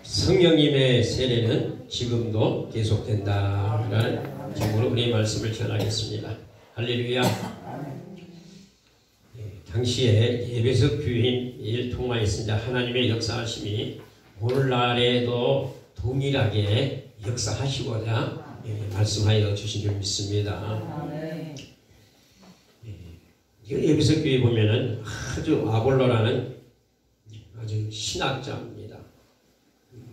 성령님의 세례는 지금도 계속된다라는 제목으로 우리의 말씀을 전하겠습니다. 할렐루야. 당시에 에베소 교인을 통하여서 하나님의 역사하심이 오늘날에도 동일하게 역사하시고자 말씀하여 주신 줄 믿습니다. 에베소 교회 보면은 아주 아볼로라는 아주 신학자입니다.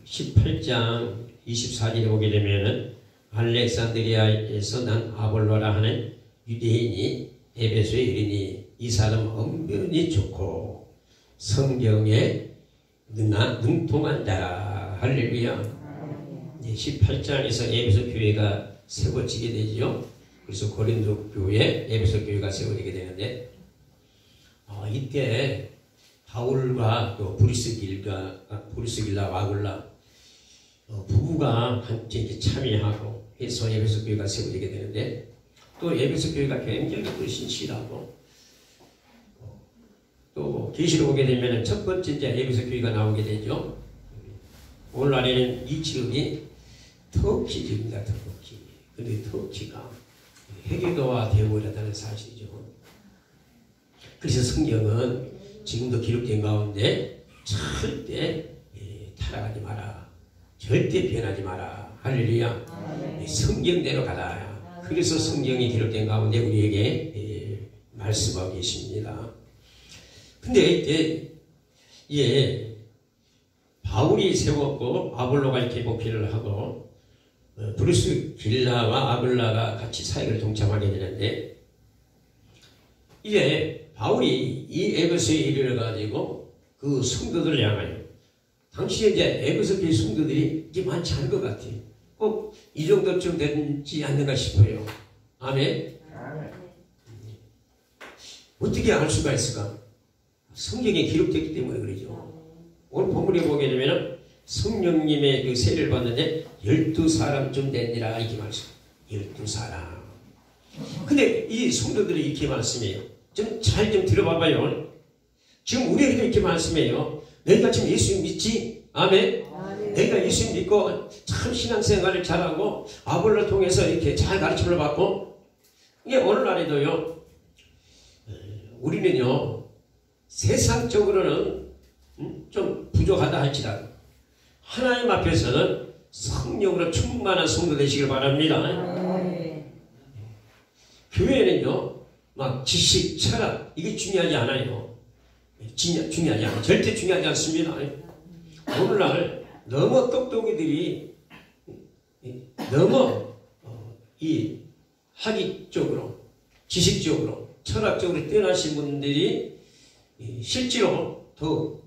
18장 24절에 오게 되면은 알렉산드리아에서 난 아볼로라 하는 유대인이 에베소에 이르니 이 사람 엄연히 좋고 성경에 능통한 자라. 할렐루야. 18장에서 에베소 교회가 세워지게 되죠. 그래서 고린도 교회, 에베소 교회가 세워지게 되는데 이때 바울과 또 브리스길라 아굴라 부부가 함께 참여하고 해서 에베소 교회가 세워지게 되는데 또 에베소 교회가 굉장히 또 신실하고 또 계시록 오게 되면 첫 번째 이제 에베소 교회가 나오게 되죠. 오늘날에는 이 지역이 터키 지역입니다. 터키. 근데 터키가 회개도와 되어버렸다는 사실이죠. 그래서 성경은 지금도 기록된 가운데 절대 타락하지 마라. 절대 변하지 마라. 할렐루야. 성경대로 가라. 그래서 성경이 기록된 가운데 우리에게 말씀하고 계십니다. 근데 바울이 세웠고 아볼로가 이렇게 목회를 하고 브루스길라와 아굴라가 같이 사역을 동참하게 되는데 이제 바울이 이 에베소에 이르러가지고 그 성도들을 향하여 당시에 이제 에베소 교회 성도들이 이게 많지 않은 것 같아요. 꼭 이 정도쯤 되지 않는가 싶어요. 아멘. 어떻게 알 수가 있을까? 성경에 기록됐기 때문에 그러죠. 오늘 본문에 보게 되면 성령님의 그 세례를 받는데 12사람쯤 됐니라 이렇게 말씀. 12사람. 근데 이 성도들이 이렇게 말씀해요. 좀 잘 좀 들어봐봐요. 지금 우리에게도 이렇게 말씀해요. 너희가 지금 예수님 믿지? 아멘. 너희가 예수님 믿고 참 신앙생활을 잘하고 아볼로를 통해서 이렇게 잘 가르침을 받고 이게 오늘날에도요. 우리는요. 세상적으로는 좀 부족하다 할지라도 하나님 앞에서는 성령으로 충만한 성도 되시길 바랍니다. 교회는요. 막 지식, 철학 이게 중요하지 않아요. 중요하지 않아요. 절대 중요하지 않습니다. 오늘날 너무 똑똑이들이 너무 이 학위적으로 지식적으로 철학적으로 뛰어나신 분들이 실제로 더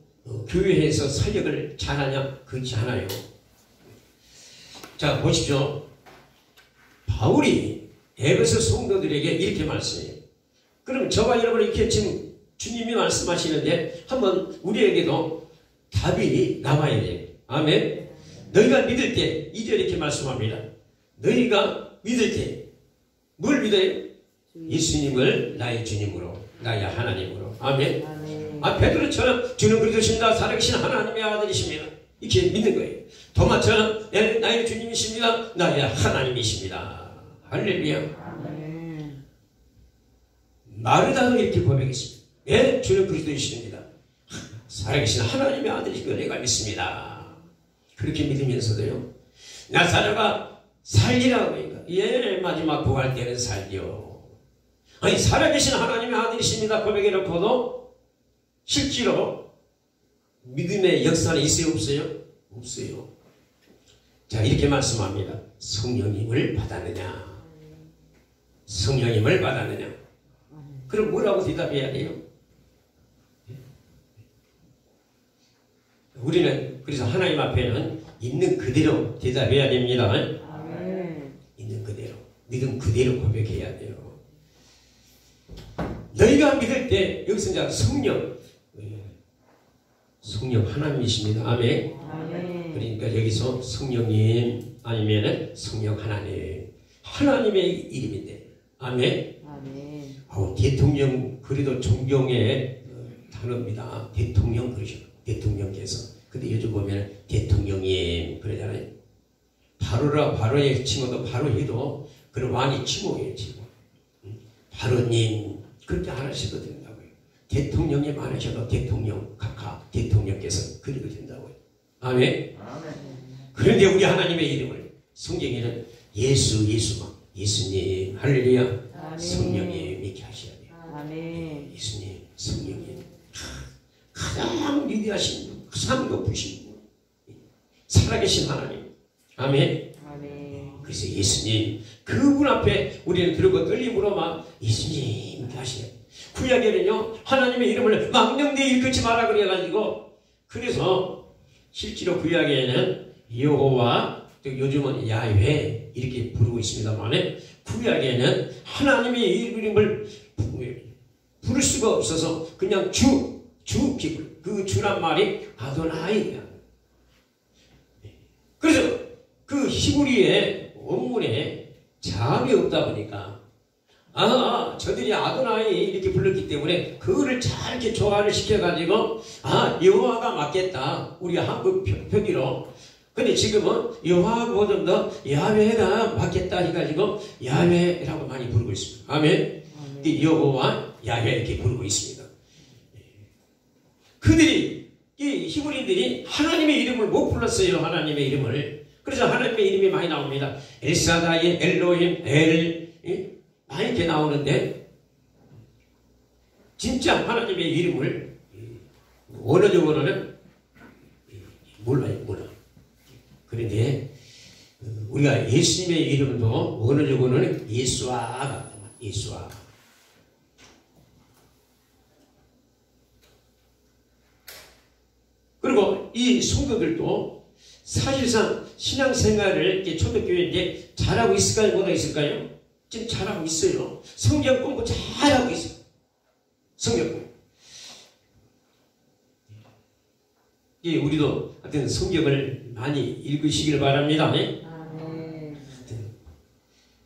교회에서 사역을 잘하냐? 그렇지 않아요. 자 보십시오. 바울이 에베소 성도들에게 이렇게 말씀해요. 그럼 저와 여러분 이렇게 지금 주님이 말씀하시는데 한번 우리에게도 답이 나와야 돼요. 아멘. 너희가 믿을 때 2절 이렇게 말씀합니다. 너희가 믿을 때 뭘 믿어요? 예수님을 나의 주님으로 나의 하나님으로. 아멘. 베드로처럼 주는 그리스도십니다. 살아계신 하나님의 아들이십니다. 이렇게 믿는 거예요. 도마처럼 나의 주님이십니다. 나의 하나님이십니다. 할렐루야. 마르다도 이렇게 고백했습니다. 예, 주는 그리스도이십니다. 살아계신 하나님의 아들이신 걸 내가 믿습니다. 그렇게 믿으면서도요. 나사로가 살리라고 하니까 예, 마지막 부활 때는 살려. 아니 살아계신 하나님의 아들이십니다. 고백해놓고도 실제로 믿음의 역사는 있어요? 없어요? 없어요. 자 이렇게 말씀합니다. 성령님을 받았느냐? 성령님을 받았느냐? 그럼 뭐라고 대답해야 돼요? 우리는 그래서 하나님 앞에는 있는 그대로 대답해야 됩니다. 있는 그대로 믿음 그대로 고백해야 돼요. 너희가 믿을 때 여기서 이제 성령 하나님이십니다. 아멘. 그러니까 여기서 성령님 아니면은 성령 하나님의 이름인데 아멘. 대통령 그래도 존경의 단어입니다. 대통령 그러셔. 대통령께서. 근데 요즘 보면 대통령님 그러잖아요. 바로라 바로의 칭호도 바로해도 그런 왕이 칭호예요. 칭호. 바로님 그렇게 안 하셔도 된다고요. 대통령님 안 하셔도 대통령 각하 대통령께서 그리고 된다고요. 아멘. 그런데 우리 하나님의 이름을 성경에는 예수님 할렐루야 성령님 이렇게 하셔야 돼요. 아멘. 예수님 성령님 가장 위대하신 분, 가장 높으신 분, 살아계신 하나님. 아멘. 아멘. 그래서 예수님 그분 앞에 우리는 들고 떨림으로 막 예수님 이렇게 하시네. 구약에는요 하나님의 이름을 망령되이 일컫지 마라 그래가지고 그래서 실제로 구약에는 여호와 또 요즘은 야훼 이렇게 부르고 있습니다만 구약에는 하나님의 이름을 부를 수가 없어서 그냥 주 기분 그 주란 말이 아도나이야. 그래서 그 히브리의 원문에 자음이 없다 보니까 저들이 아도나이 이렇게 불렀기 때문에 그거를 잘 이렇게 조화를 시켜가지고 여호와가 맞겠다 우리 한국 표기로. 근데 지금은 여호와하고 좀 더 야훼가 맞겠다 해가지고 야훼라고 많이 부르고 있습니다. 아멘. 여호와 야훼 이렇게 부르고 있습니다. 그들이 이 히브리인들이 하나님의 이름을 못 불렀어요. 하나님의 이름을. 그래서 하나님의 이름이 많이 나옵니다. 엘사다이, 엘로힘, 많이 이렇게 나오는데 진짜 하나님의 이름을 원어적으로는 몰라요. 그런데 우리가 예수님의 이름도 원어적으로는 예수아가 예수아. 그리고 이 성도들도 사실상 신앙생활을 이렇게 초대교회에 이제 잘하고 있을까요? 못하고 있을까요? 지금 잘하고 있어요. 성경 공부 잘하고 있어요. 성경 공부. 우리도 하여튼 성경을 많이 읽으시길 바랍니다.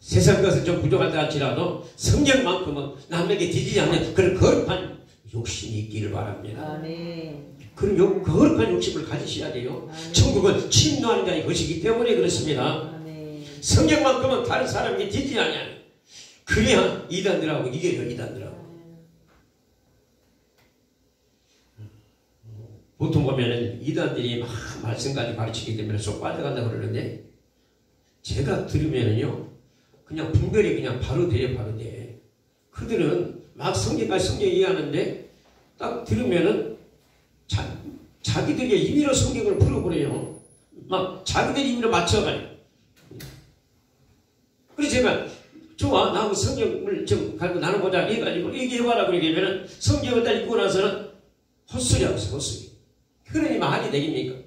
세상 것은 좀 부족하다 할지라도 성경만큼은 남에게 뒤지지 않는 그런 거룩한 욕심이 있기를 바랍니다. 그런 거룩한 욕심을 가지셔야 돼요. 천국은 침노하는 자의 것이기 때문에 그렇습니다. 성경만큼은 다른 사람에게 뒤지지 않냐. 그래야 이단들하고 이겨요. 이단들하고. 보통 보면은 이단들이 막 말씀까지 가르치기 때문에 쏙 빠져간다고 그러는데 제가 들으면은요 그냥 분별이 그냥 바로 돼요. 바로 돼. 그들은 막 성경 이해하는데 딱 들으면은 자기들의 임의로 성경을 풀어버려요. 막 자기들 임의로 맞춰가요. 그래서 제가 좋아 나하고 성경을 좀 가지고 나눠보자 해가지고 얘기해봐라 그러면은 성경을 딱 읽고 나서는 헛소리 하고 있어요. 헛소리. 그러니 말이 되겠습니까?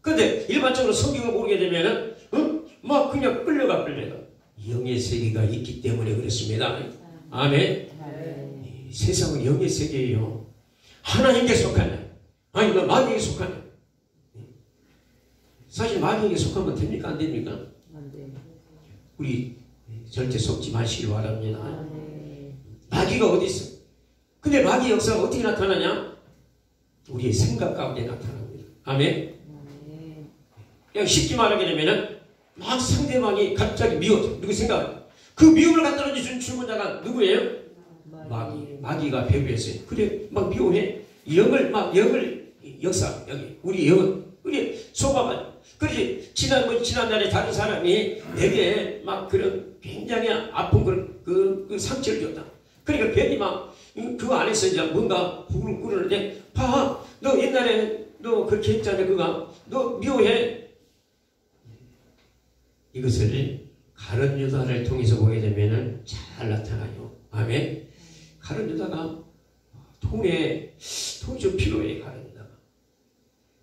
근데 일반적으로 성경을 모르게 되면은 막 그냥 끌려가. 영의 세계가 있기 때문에 그렇습니다. 아멘. 세상은 영의 세계예요. 하나님께 속하냐 아니면 마귀에게 속하냐. 사실 마귀에게 속하면 됩니까? 안 됩니까? 안 돼. 우리 절대 속지 마시길 바랍니다. 마귀가 어디 있어? 근데 마귀 역사가 어떻게 나타나냐? 우리의 생각 가운데 나타납니다. 아멘. 그냥 쉽게 말하게 되면은 막 상대방이 갑자기 미워져. 누구 생각? 그 미움을 갖다 던져준 출근자가 누구예요? 마귀가 배후했어요. 그래 막 미워해. 영을 역사 여기 우리 영은 우리 속아가지고. 그렇지 지난날에 다른 사람이 내게 막 그런 굉장히 아픈 그 상처를 줬다. 그러니까 괜히 막 그 안에서 이제 뭔가 부글을 끓는데 봐, 너 옛날에 너 그렇게 했잖아. 그가 너 미워해. 이것을 가룟 유다를 통해서 보게 되면은 잘 나타나요. 아멘. 가룟 유다가 돈이 좀 필요해. 가룟 유다가.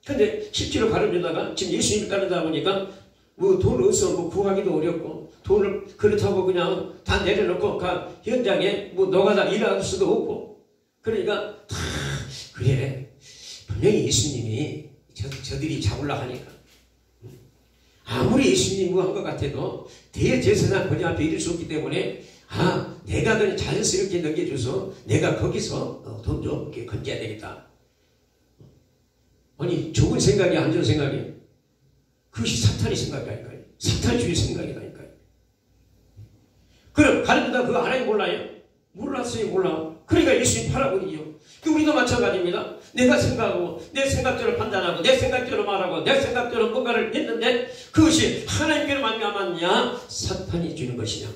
근데 실제로 가룟 유다가 지금 예수님을 따르다 보니까 뭐 돈을 얻어서 뭐 구하기도 어렵고 돈을 그렇다고 그냥 다 내려놓고 현장에 뭐 너가다 일할 수도 없고 그러니까 그래 분명히 예수님이 저들이 잡으려고 하니까 아무리 예수님이 한 것 같아도 대제사장 권위 앞에 이를 수 없기 때문에 내가 그냥 자연스럽게 넘겨줘서 내가 거기서 돈 좀 건져야 되겠다. 아니 좋은 생각이 안 좋은 생각이 그것이 사탄의 생각이라니까요. 사탄 주의 생각이라니까요. 그럼 가르치다 그거 알아요 몰라요? 몰랐어요. 몰라. 그러니까 예수님 팔아버리죠. 우리도 마찬가지입니다. 내가 생각하고 내 생각대로 판단하고 내 생각대로 말하고 내 생각대로 뭔가를 했는데 그것이 하나님께로 말미암았냐 사탄이 주는 것이냐.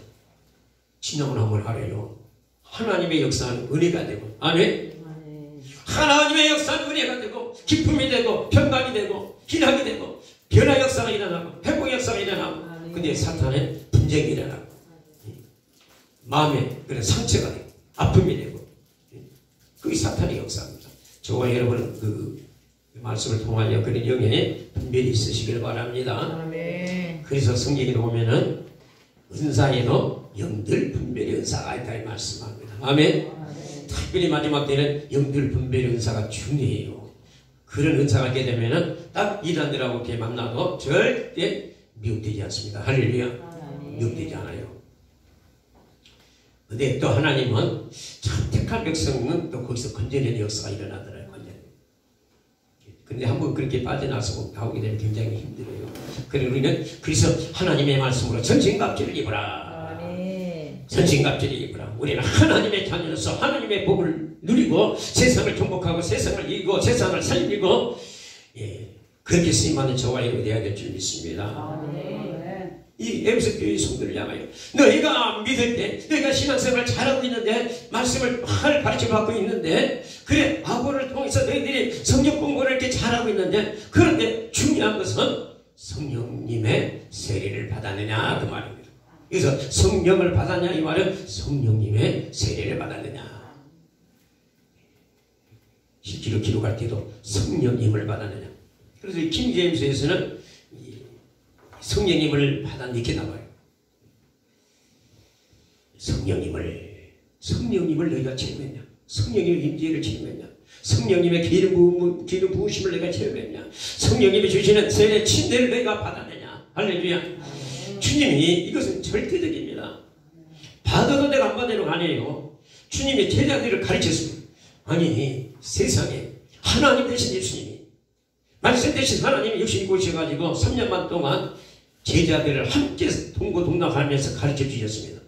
지나고 나면 알아요. 하나님의 역사는 은혜가 되고 아멘. 하나님의 역사는 은혜가 되고 기쁨이 되고 평강이 되고 기락이 되고 변화 역사가 일어나고 회복 역사가 일어나고 근데 사탄은 분쟁이 일어나고 마음에 그런 상처가 되고 아픔이 되고 그게 사탄의 역사입니다. 저와 여러분은 그 말씀을 통하여 그런 영의 분별이 있으시길 바랍니다. 그래서 성경에 보면은 은사에도 영들 분별의 은사가 있다 이 말씀합니다. 아멘. 특별히 마지막 때는 영들 분별의 은사가 중요해요. 그런 은사가 있게 되면은 딱 이단들하고 이렇게 만나도 절대 미혹되지 않습니다. 할렐루야. 미혹되지 않아요. 근데 또 하나님은 참 택한 백성은 또 거기서 건져내는 역사가 일어나더라고요. 근데 한번 그렇게 빠져나서 나오게 되면 굉장히 힘들어요. 그래서 우리는 그래서 하나님의 말씀으로 전신갑주를 입어라. 전신갑주를 입어라. 우리는 하나님의 자녀로서 하나님의 복을 누리고 세상을 정복하고 세상을 이기고 세상을 살리고 그렇게 쓰임받는 저와 여러분이 되어야 될 줄 믿습니다. 이 에베소 교회 성도를 향하여 너희가 믿을 때 너희가 신앙생활을 잘하고 있는데 말씀을 잘 가르쳐받고 있는데 그래 아고를 통해서 너희들이 성경 공부를 이렇게 잘하고 있는데 그런데 중요한 것은 성령님의 세례를 받았느냐 그 말입니다. 그래서 성령을 받았냐 이 말은 성령님의 세례를 받았느냐 실제로 기록할 때도 성령님을 받았느냐. 그래서 킹 제임스에서는 성령님을 받았는데 이렇게 나와요. 성령님을 너희가 체험했냐? 성령님의 임재를 체험했냐? 성령님의 기름 부으심을 너희가 체험했냐? 성령님이 주시는 세례 침례를 너희가 받았느냐? 할렐루야. 주님이 이것은 절대적입니다. 받아도 내가 안 받아도 아니에요. 주님이 제자들을 가르쳤습니다. 아니 세상에 하나님 대신 예수님이 말씀 대신 하나님이 육신이 오셔가지고 3년반 동안 제자들을 함께 동고동락하면서 가르쳐 주셨습니다.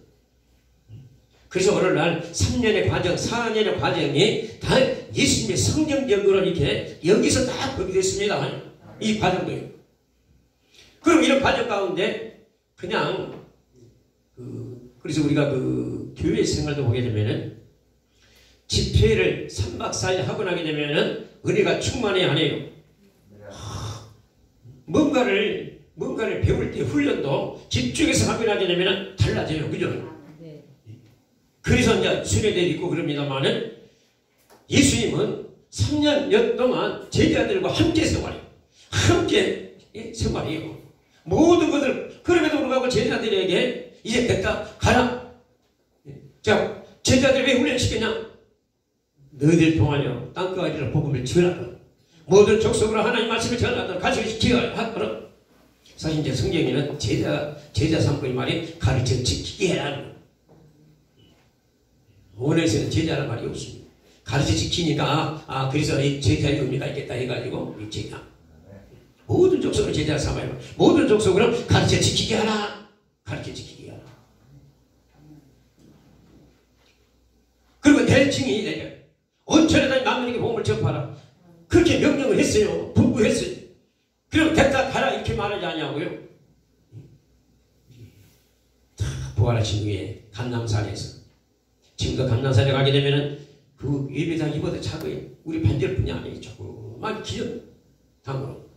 그래서 오늘날 3년의 과정, 4년의 과정이 다 예수님의 성경적으로 이렇게 여기서 다 거기됐습니다. 이 과정도요. 그럼 이런 과정 가운데 그냥 그래서 우리가 그 교회 생활도 보게 되면은 집회를 3박 4일 하고 나게 되면은 은혜가 충만해야 하네요. 뭔가를 배울 때 훈련도 집중해서 하게 하게 되면 달라져요. 그죠? 그래서 이제 수련회 있고 그럽니다만은 예수님은 3년 동안 제자들과 함께 생활해요. 함께 생활해요. 모든 것을 그럼에도 불구하고 제자들에게 이제 됐다 가라. 자 제자들 왜 훈련시켰냐? 너희들 통하여 땅과 아리를 복음을 전하라. 모든 족속으로 하나님 말씀을 전하도록 가르치게 하도록. 사실 이제 성경에는 제자 삼고의 말이 가르쳐 지키게 해라. 원어에서는 제자라는 말이 없습니다. 가르쳐 지키니까 그래서 이 제자의 의미가 있겠다 해가지고 이 제자 모든 족속으로 제자 삼아요. 모든 족속으로 가르쳐 지키게 하라. 가르쳐 지키게 하라. 그리고 내 증인이 되려 온천에 다니 만민에게 복음을 전파하라. 그렇게 명령을 했어요. 분부했어요. 그럼 됐다 가라 이렇게 말하지 않냐고요. 다 부활하신 후에 감남산에서 지금도 감남산에 가게 되면은 그 예배당 이보다 작아요. 우리 반절뿐이 아니에요. 조그만 기존 당으로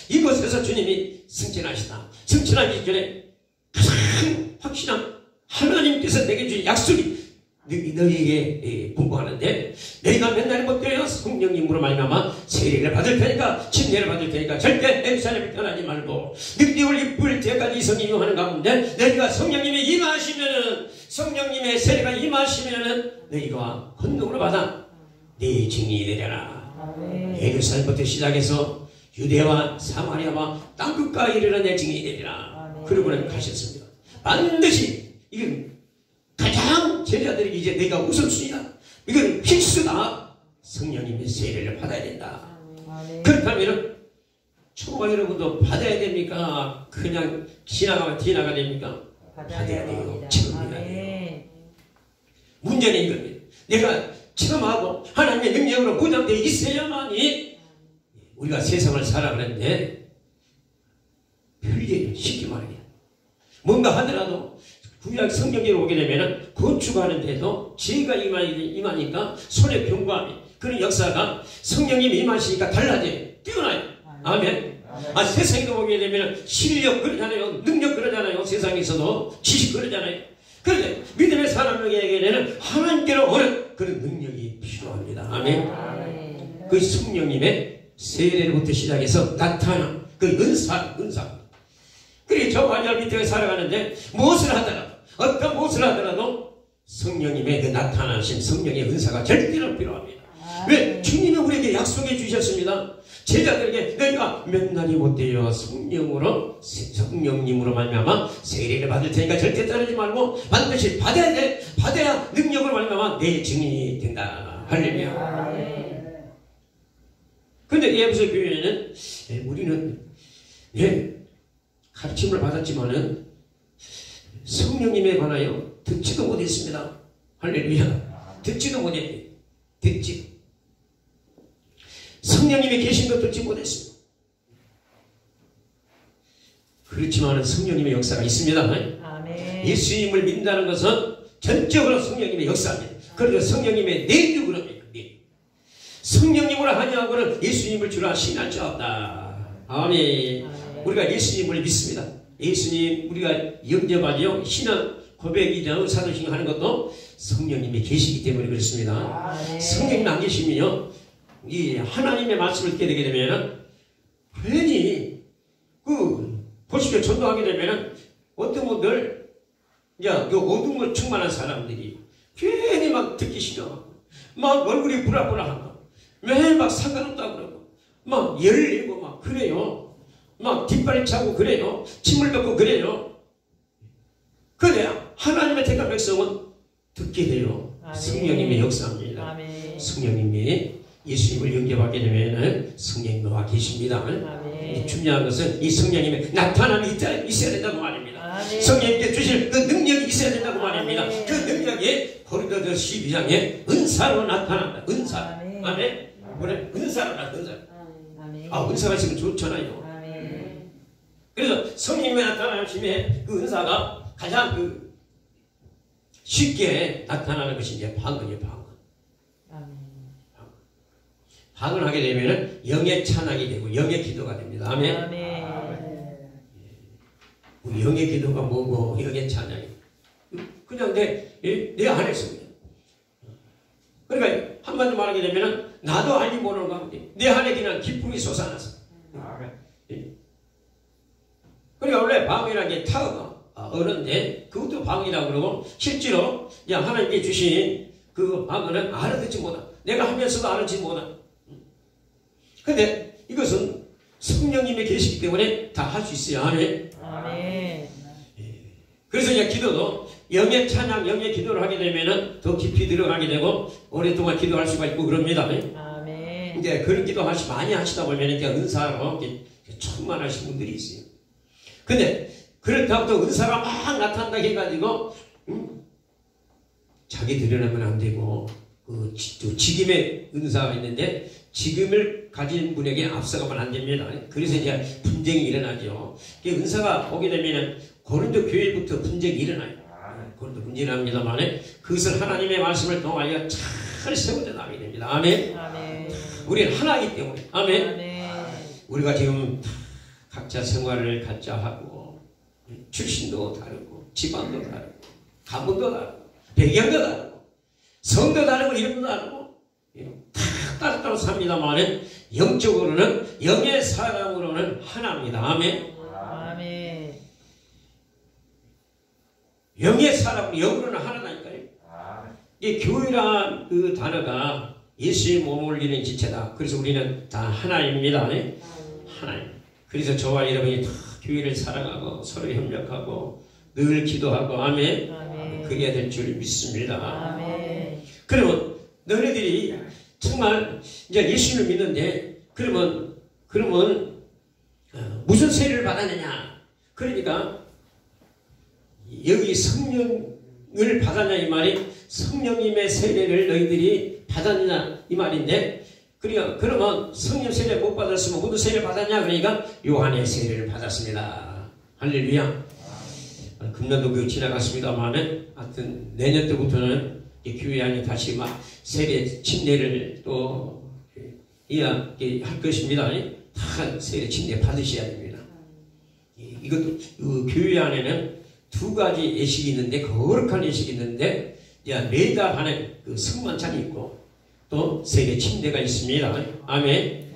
이곳에서 주님이 승천하시다. 승천하기 전에 가장 확실한 하나님께서 내게 주신 약속이 너희에게 분부하는데 너희가 맨날 못 되어 성령님으로 말미암아 세례를 받을 테니까 침례를 받을 테니까 절대 예루살렘을 떠나지 말고 6개월 이쁠 때까지 성령이 하는 가운데 너희가 성령님이 임하시면은 성령님의 세례가 임하시면은 너희가 권능으로 받아 내 증인이 되려라. 예루살렘부터 시작해서 유대와 사마리아와 땅끝까지 이르러 내 증인이 되리라. 그러고는 가셨습니다. 반드시 이건 가장 제자들이 이제 내가 우선순위다. 이건 필수다. 성령님의 세례를 받아야 된다. 아멘. 그렇다면 총각 여러분도 받아야 됩니까? 그냥 지나가면 지나가 됩니까? 받아야 돼요. 지금 받아야 돼요. 문제는 이겁니다. 내가 체험하고 하나님의 능력으로 보장되어 있어야만이 우리가 세상을 살아가는데 별일이에요. 쉽게 말하면 뭔가 하더라도 구약 성경으로 오게 되면 건축하는데도 죄가 임하니까 손에 병과함이 그런 역사가 성령님이 임하시니까 달라져요. 뛰어나요. 아멘. 세상에도 보게 되면 실력 그러잖아요. 능력 그러잖아요. 세상에서도 지식 그러잖아요. 그런데 믿음의 사람에게는 하나님께로 오는 그런 능력이 필요합니다. 아멘. 그 성령님의 세례로부터 시작해서 나타나 그 은사. 그리고 저와 여러분 밑에 살아가는데 무엇을 하더라도 어떤 무엇을 하더라도 성령님의 그 나타나신 성령의 은사가 절대로 필요합니다. 왜? 주님이 우리에게 약속해 주셨습니다. 제자들에게 너희가 몇 날이 못되어 성령님으로 말미암아 세례를 받을 테니까 절대 따르지 말고 반드시 받아야 돼. 받아야 능력을 말미암아 내 증인이 된다. 할렐루야. 그런데 예부서 교회에는 우리는 가르침을 받았지만은 성령님에 관하여 듣지도 못했습니다. 할렐루야. 듣지도 못했어요. 성령님이 계신 것 듣지 못했습니다. 그렇지만 성령님의 역사가 있습니다. 아멘. 예수님을 믿는다는 것은 전적으로 성령님의 역사입니다. 그래서 성령님의 내주그럽니다. 성령님으로 하냐고는 예수님을 주라 신할 자 없다. 아멘. 우리가 예수님을 믿습니다. 예수님 우리가 영접하죠. 신앙 고백이나 사도신 하는 것도 성령님이 계시기 때문에 그렇습니다. 성령님 안 계시면요, 이 하나님의 말씀을 듣게 되게 되면은 괜히 보십시오. 전도하게 되면은 어떤 분들 그 어두운 걸 충만한 사람들이 괜히 막 듣기 싫어. 막 얼굴이 불안불안한 거. 왜 막 상관없다고 그러고 막 열을 내고 막 그래요. 막 뒷발을 차고 그래요. 침을 뱉고 그래요. 그래야 하나님의 택한 백성은 듣게 돼요. 아멘. 성령님의 역사입니다. 아멘. 성령님이 예수님을 영접하게 되면 성령님이 와 계십니다. 아멘. 중요한 것은 이 성령님의 나타남이 있어야 된다고 말입니다. 아멘. 성령님께 주실 그 능력이 있어야 된다고 말입니다. 아멘. 그 능력이 고린도서 12장에 은사로 나타난다. 은사. 아멘. 아멘. 그래, 은사로 나타난다. 아멘. 은사가 지금 좋잖아요. 아멘. 그래서 성령님의 나타나심에 그 은사가 가장 쉽게 나타나는 것이 이제 방언이에요. 방언을 하게 되면 영의 찬양이 되고 영의 기도가 됩니다. 아멘. 아멘. 영의 기도가 뭐고 영의 찬양이 그냥 내 안에서 그냥. 그러니까 한마디로 말하게 되면 나도 알지 모르는 가운데 내 안에 그냥 기쁨이 솟아나서. 그러니까 원래 방언이라는 게 타어가 어른데 그것도 방언이라고 그러고 실제로 하나님께 주신 그 방언은 알아듣지 못한 내가 하면서도 알아듣지 못한. 근데 이것은 성령님이 계시기 때문에 다 할 수 있어요. 아멘. 아멘. 그래서 이제 기도도 영의 찬양, 영의 기도를 하게 되면은 더 깊이 들어가게 되고 오랫동안 기도할 수가 있고 그럽니다. 아멘. 이제 그런 기도 많이 하시다 보면 이제 은사로 충만하신 분들이 있어요. 근데 그렇다고 또 은사가 막 나타난다 해가지고 자기 드러내면 안 되고 직임의 은사가 있는데 직임을 가진 분에게 앞서가면 안 됩니다. 그래서 이제 분쟁이 일어나죠. 은사가 오게 되면 고린도 교회부터 분쟁이 일어나요. 고린도 분쟁이 일어납니다만 그것을 하나님의 말씀을 통하여 잘 세워져 나가게 됩니다. 아멘. 아멘. 우리는 하나이기 때문에. 아멘. 아멘. 우리가 지금 각자 생활을 각자 하고 출신도 다르고 집안도 다르고 가문도 다르고 배경도 다르고 성도 다르고 이름도 다르고 다 따로 삽니다만 영적으로는 영의 사람으로는 하나입니다. 아멘. 아멘. 영의 사람으로 영으로는 하나다니까요. 이 교회란 그 단어가 예수의 몸을 이루는 지체다. 그래서 우리는 다 하나입니다. 하나님. 그래서 저와 여러분이 다 교회를 사랑하고 서로 협력하고 늘 기도하고 아멘. 아멘. 그래야 될 줄 믿습니다. 아멘. 그러면 너희들이 정말 이제 예수를 믿는데 그러면 무슨 세례를 받았느냐? 그러니까 여기 성령을 받았냐 이 말이 성령님의 세례를 너희들이 받았느냐 이 말인데 그러니까 그러면 성령 세례 못 받았으면 무슨 세례 받았냐? 그러니까 요한의 세례를 받았습니다. 할렐루야. 금년도 그 지나갔습니다만은 하여튼 내년 때부터는 교회 안에 다시 막 세례 침례를 또 이야기할 것입니다. 다 세례 침례 받으셔야 됩니다. 이것도 그 교회 안에는 두 가지 예식이 있는데 거룩한 예식이 있는데 매달 하는 그 성만찬이 있고 또 세례 침례가 있습니다. 아멘.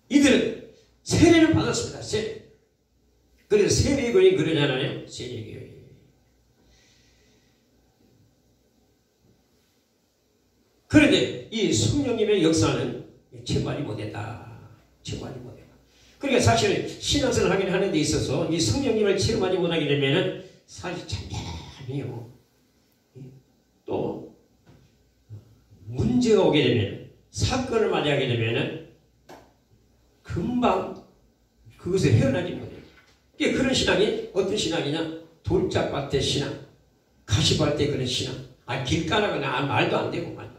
이들은 세례를 받았습니다. 세례. 그래서 세례교인 그러잖아요. 세례교인. 그런데 이 성령님의 역사는 체험하지 못했다. 체험하지 못했다. 그러니까 사실 신앙생활을 하긴 하는 데 있어서 이 성령님을 체험하지 못하게 되면은 사실 참담해요. 또 문제가 오게 되면 사건을 맞이하게 되면은 금방 그것을 헤어나지 못해요. 그런 신앙이 어떤 신앙이냐? 돌짝밭의 신앙, 가시밭의 그런 신앙. 길가라거나 말도 안 되고 말도 안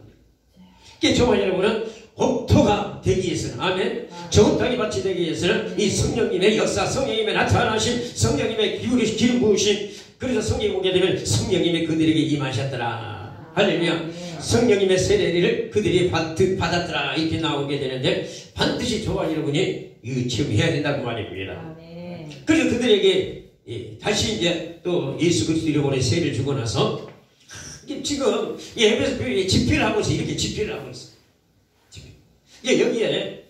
되고. 정말 여러분은 옥토가 되기 위해서는 아멘. 좋은 땅이 밭이 되기 위해서는 이 성령님의 역사, 성령님의 나타나심, 성령님의 기름 부으심. 그래서 성경에 보게 되면 성령님이 그들에게 임하셨더라. 할렐루야. 성령님의 세례를 그들이 받았더라. 이렇게 나오게 되는데 반드시 저와 여러분이 이 체험해야 된다고 말입니다. 그래서 그들에게 다시 이제 또 예수 그리스도를 보내 세례를 주고 나서 지금 에베소 교회에 집회를 하고 있어. 이렇게 집회를 하고 있어. 여기에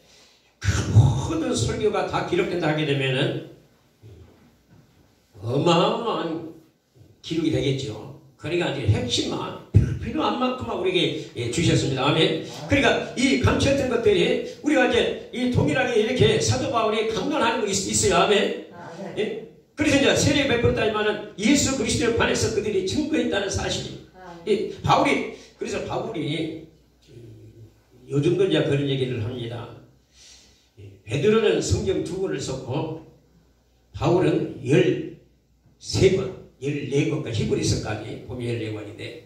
모든 설교가 다 기록된다 하게 되면은 어마어마한 기록이 되겠죠. 그러니까 이제 핵심만 필요한 만큼만 우리에게 주셨습니다. 아멘. 그러니까 이 감추었던 것들이 우리가 이제 이 동일하게 이렇게 사도 바울이 강론하는 거 있어요. 아멘. 예? 그래서 이제 세례 베풀었다지만은 예수 그리스도에 반해서 그들이 증거했다는 사실이. 그래서 바울이 요즘도 이제 그런 얘기를 합니다. 베드로는 성경 2권을 썼고 바울은 13권, 14권까지 히브리서까지 보면 14권인데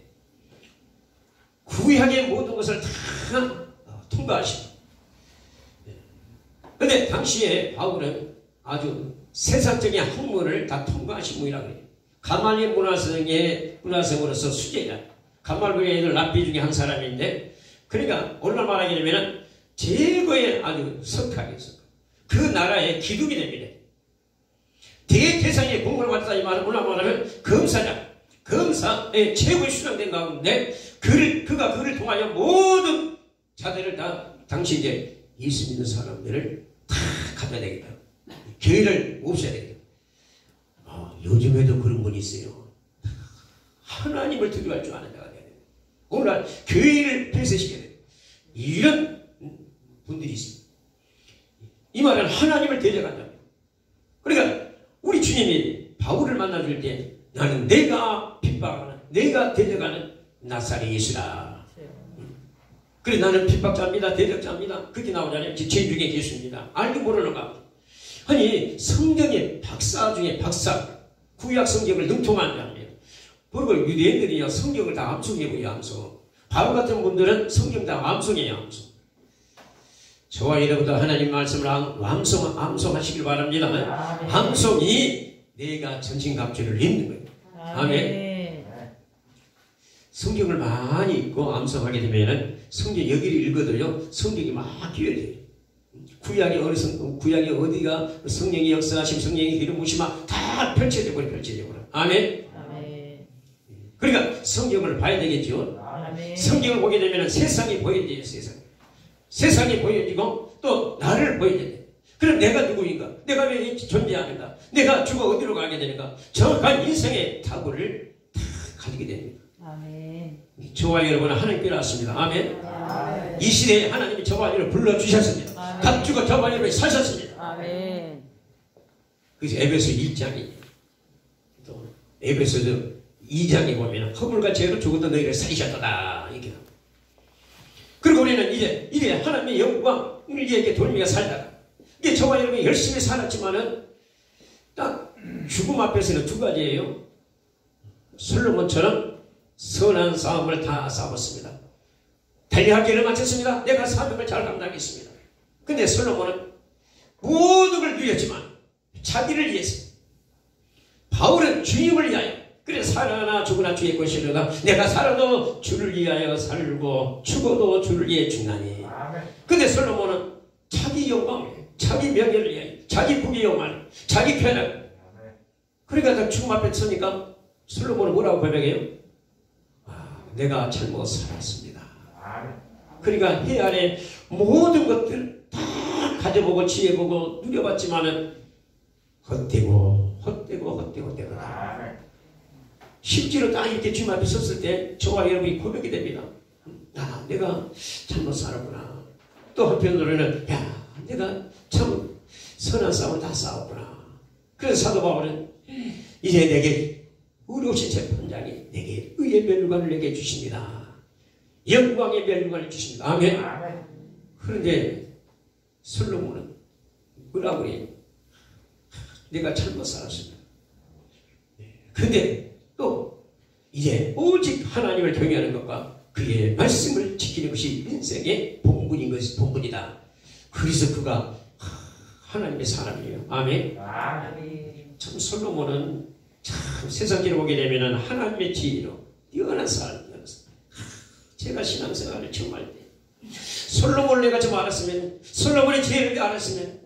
구약의 모든 것을 다 통과하시고 그런데 당시에 바울은 아주 세상적인 학문을 다 통과하신 분이라고 해요. 가말리엘 문화성으로서 수제자. 가말리엘 애들 랍비 중에 한 사람인데 그러니까 오늘날 말하게 되면 제거의 아주 석학이었어. 그 나라의 기둥이 됩니다. 대대상의 공부를 받았다 이 말은 오늘날 말하면 검사의 최고의 수장된 가운데 그가 그를 통하여 모든 자들을 다 당시 이제 예수 믿는 사람들을 다 가져야 되겠다. 교회를 없애야 되겠다. 요즘에도 그런 분이 있어요. 하나님을 두려워할 줄 아는 자가 돼야 돼요. 오늘날 교회를 폐쇄시켜야 돼요. 이런 분들이 있습니다. 이 말은 하나님을 대적한다. 그러니까 우리 주님이 바울을 만나줄 때 나는 내가 핍박하는 내가 대적하는 나사렛 예수다. 그래 나는 핍박자입니다. 대적자입니다. 그렇게 나오잖아요. 제 중에 계십니다. 알고 모르는가. 아니 성경의 박사 중에 박사 구약 성경을 능통한 사람이에요. 그리고 유대인들이요 성경을 다 암송해보여 암송. 바울 같은 분들은 성경 다 암송해요 암송. 저와 여러분도 하나님 말씀을 암송하시길 바랍니다. 암송이 내가 전신갑주를 입는 거예요. 아멘. 성경을 많이 읽고 암송하게 되면은 성경 여기를 읽어도요 성경이 막 기회돼요. 구약의 어디가 성령의 역사하심 성령의 기름 부으심 다 펼쳐지고. 아멘. 그러니까 성경을 봐야 되겠죠. 성경을 보게 되면 세상이 보여져요. 세상이 보여지고 또 나를 보여야 돼. 그럼 내가 누구인가? 내가 왜 존재하는가? 내가 죽어 어디로 가게 되는가? 정확한 인생의 타고를 다 가지게 됩니다. 아멘. 저와 여러분은 하나님께 왔습니다. 아멘. 아멘. 이 시대에 하나님이 저와 여러분을 불러주셨습니다. 값주고 저와 여러분을 사셨습니다. 아멘. 그래서 에베소 1장이 또 에베소서 2장에 보면 허물과 죄로 죽었던 너희를 살리셨도다 이렇게 나옵니다. 그리고 우리는 이제 이래 하나님의 영광을 이에게 돌리며 살다가 이게 저와 여러분이 열심히 살았지만은 딱 죽음 앞에서는 두 가지예요. 솔로몬처럼 선한 싸움을 다 싸웠습니다. 달리할 길을 마쳤습니다. 내가 사명을 잘 감당했습니다. 근데 솔로몬은 모든 걸 누렸지만 자기를 위해서, 바울은 주님을 위하여, 그래 살아나 죽으나 주의 것이로다. 내가 살아도 주를 위하여 살고 죽어도 주를 위해 죽나니. 근데 솔로몬은 자기 영광, 자기 명예를 위하여, 자기 부귀 영광, 자기 편을. 그러니까 죽음 앞에 서니까 솔로몬은 뭐라고 고백해요? 내가 잘못 살았습니다. 그러니까 해 아래 모든 것들 다 가져보고 지혜보고 누려봤지만은 헛되고 되거다. 실제로 딱 이렇게 주님 앞에 섰을 때 저와 여러분이 고백이 됩니다. 내가 잘못 살았구나. 또 한편으로는 내가 참 선한 싸움을 다 싸웠구나. 그래서 사도 바울은 이제 내게 의로우신 재판장이 내게 의의 면류관을 내게 주십니다. 영광의 면류관을 주십니다. 아멘. 그런데 솔로몬은 뭐라고 그래요? 내가 잘못 살았습니다. 근데 또 이제 오직 하나님을 경외하는 것과 그의 말씀을 지키는 것이 인생의 본분이다. 그래서 그가 하나님의 사람이에요. 아멘. 참 솔로몬은 참 세상지를 보게 되면 하나님의 지혜로 뛰어난 사람이었어요. 제가 신앙생활을 처음 할 때 솔로몬을 내가 좀 알았으면, 솔로몬의 지혜를 알았으면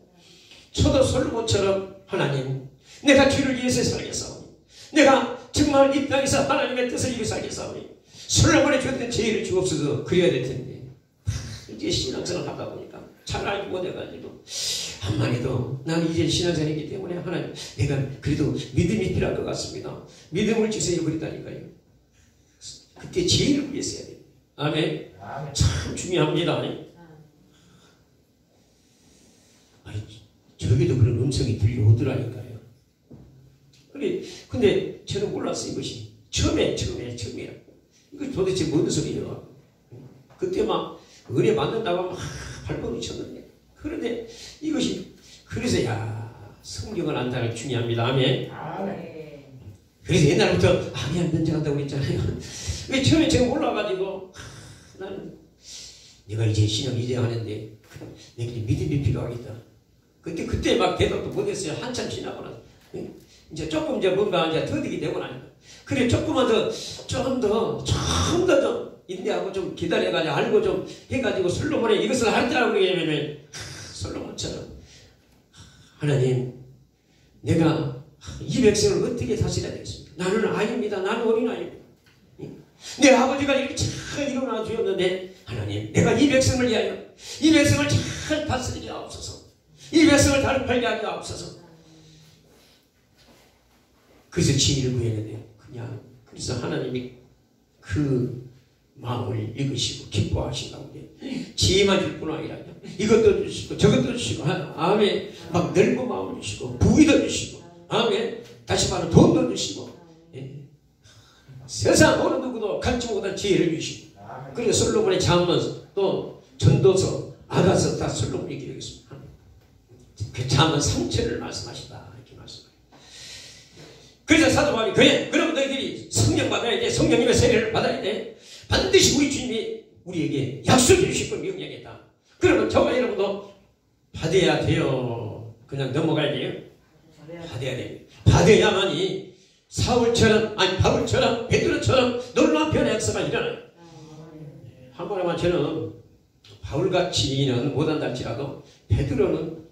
저도 솔로몬처럼 하나님, 내가 주를 위해서 살겠사오니, 내가 정말 이 땅에서 하나님의 뜻을 위해 살겠사오니 솔로몬의 주었던 지혜를 주옵소서. 그래야 될 텐데 이제 신앙생활을 하다 보니까 잘 알고 못해가지고 한만 해도 난 이제 신앙생활이기 때문에 하나님, 내가 그래도 믿음이 필요할 것 같습니다. 믿음을 주세요. 그랬다니까요. 그때 지혜를 위해서 해야 돼요. 아멘. 참 중요합니다. 아니, 저에게도 그런 음성이 들려오더라니까요. 근데 저는 몰랐어요. 이것이 처음이라. 이거 도대체 뭔 소리예요? 그때 막 은혜 받는다고 막 발버둥 쳤는데, 그런데 이것이, 그래서 성경을 안다는 게 중요합니다. 아멘. 그래서 옛날부터 아멘 면제한다고 그랬잖아요. 왜 처음에 제가 몰라가지고 나는 내가 이제 신앙 이제 하는데 내게 믿음이 필요하겠다. 그때 막 대답도 못했어요. 한참 지나고 나서 이제 조금 이제 뭔가 이제 더디게 되고 나니까, 그래 조금만 더 좀 더 인내하고 좀 기다려가지고 알고 좀 해가지고 솔로몬의 이것을 하더라고. 그러면 솔로몬처럼 하나님, 내가 이 백성을 어떻게 다스려야 되겠습니까? 나는 아이입니다. 나는 어린아이입니다. 내 아버지가 이렇게 잘 일어나 주었는데 하나님, 내가 이 백성을 위하여 이 백성을 잘 다스리게 하옵소서. 이 백성을 다른 팔게 하게 하옵소서. 그래서 지혜를 구했는데 그래서 하나님이 그 마음을 읽으시고 기뻐하신 가운데 지혜만 줄 뿐 아니라 이것도 주시고 저것도 주시고, 아멘. 막 넓은 마음을 주시고 부위도 주시고, 아멘. 다시 말하면 돈도 주시고, 세상 어느 누구도 갖지 못한 지혜를 주시고. 그래서 솔로몬의 잠언, 또 전도서, 아가서 다 솔로몬이 기록했습니다. 그 잠언 3절을 말씀하시다 이렇게 말씀해요. 그래서 사도 바울이 그럼 너희들이 성령 받아야 돼. 성령님의 세례를 받아야 돼. 반드시 우리 주님이 우리에게 약속해 주실 걸 명령했다. 그러면 저와 여러분도 받아야 돼요. 그냥 넘어가야 돼요. 받아야 돼요. 받아야만이 바울처럼 베드로처럼 놀라운 변의 역사가 일어나요. 한번에만 저는 바울같이는 못한다 할지라도 베드로는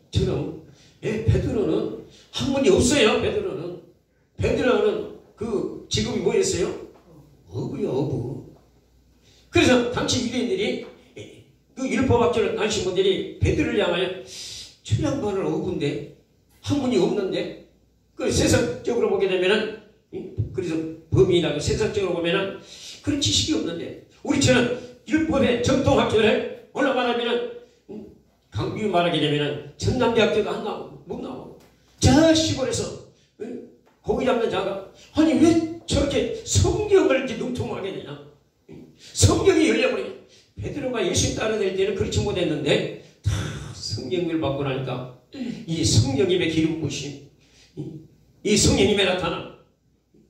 학문이 없어요. 베드로는 그 직업이 뭐였어요? 어부요. 그래서 당시 유대인들이 그 율법학자를 하신 분들이 베드로를 향하여 저 양반은 어부인데 학문이 없는데, 그 세상적으로 보게 되면은, 그래서 범인이라고 세상적으로 보면은 그런 지식이 없는데, 우리처럼 율법의 정통학교를 올라가려면은 강규 말하게 되면은 전남대학교도 못 나오고 저 시골에서 고기 잡는 자가 아니 왜 저렇게 성경을 이렇게 능통하게 되냐? 성경이 열려버리냐? 베드로가 예수님 따라낼 때는 그렇지 못했는데 다 성경을 받고 나니까 이 성령님의 기름 부으심, 이 성령님의 나타남